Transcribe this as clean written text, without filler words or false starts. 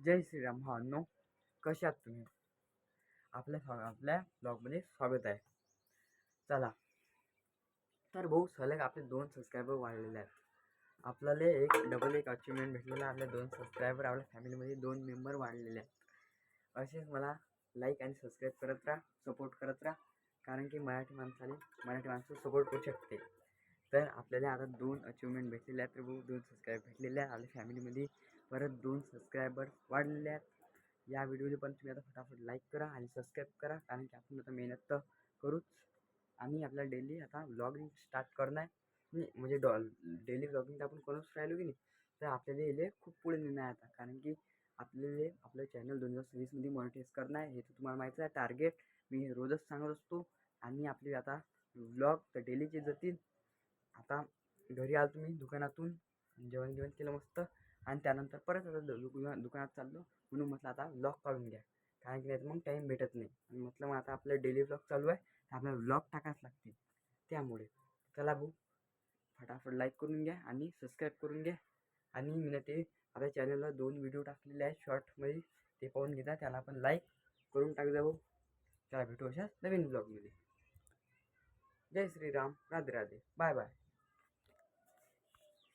जय श्रीराम भावांनो, कसे आहात तुम्ही? आपल्या ब्लॉगमध्ये स्वागत आहे. चला तर भाऊ, सलग आपले 2 सबस्क्रायबर वाढलेले आहेत. आपल्याला एक अचिव्हमेंट भेटलेलं आहे. आपल्या 2 सबस्क्रायबर, आपल्या फॅमिलीमध्ये 2 मेंबर वाढलेले आहेत. असेच मला लाईक आणि सबस्क्राईब करत राहा, सपोर्ट करत राहा, कारण की मराठी माणसं सपोर्ट करू शकते. तर आपल्याला आता 2 अचिव्हमेंट भेटलेले आहेत. तर भाऊ, 2 सबस्क्राईब भेटलेले आहेत. आपल्या फॅमिलीमध्ये परत 2 सबस्क्रायबर वाढलेले आहेत. या व्हिडिओला पण तुम्ही आता फटाफट लाईक करा आणि सबस्क्राईब करा, कारण की आपण आता मेहनत तर करूच. आणि आपल्याला डेली आता व्लॉगिंग स्टार्ट करणं आहे. म्हणजे डेली व्लॉगिंग तर आपण करूच राहिलो की नाही. तर आपल्याला इले खूप पुढे नेणं आहे आता, कारण की आपल्याला आपलं चॅनल 2026मध्ये मॉनिटाईज करणं आहे. हे तर तुम्हाला माहिती आहे टार्गेट. मी रोजच सांगत असतो. आणि आपले आता व्लॉग तर डेलीचे जातील. आता घरी आलो तुम्ही दुकानातून, जेवण केलं मस्त, आणि त्यानंतर परत आता दुकानात चाललो, म्हणून म्हटलं आता व्लॉग काढून घ्या, कारण की नाही मग टाईम भेटत नाही. आणि म्हटलं मग आता आपलं डेली व्लॉग चालू आहे, तर आपल्याला व्लॉग टाकायच लागतील. त्यामुळे चला भाऊ, फटाफट लाईक करून घ्या आणि सबस्क्राईब करून घ्या. आणि मी ते आपल्या चॅनलला 2 व्हिडिओ टाकलेले आहेत शॉर्टमध्ये, ते पाहून घेता, त्याला पण लाईक करून टाक जा भाऊ. चला भेटू अशाच नवीन ब्लॉगमध्ये. जय श्रीराम, राधे राधे, बाय बाय.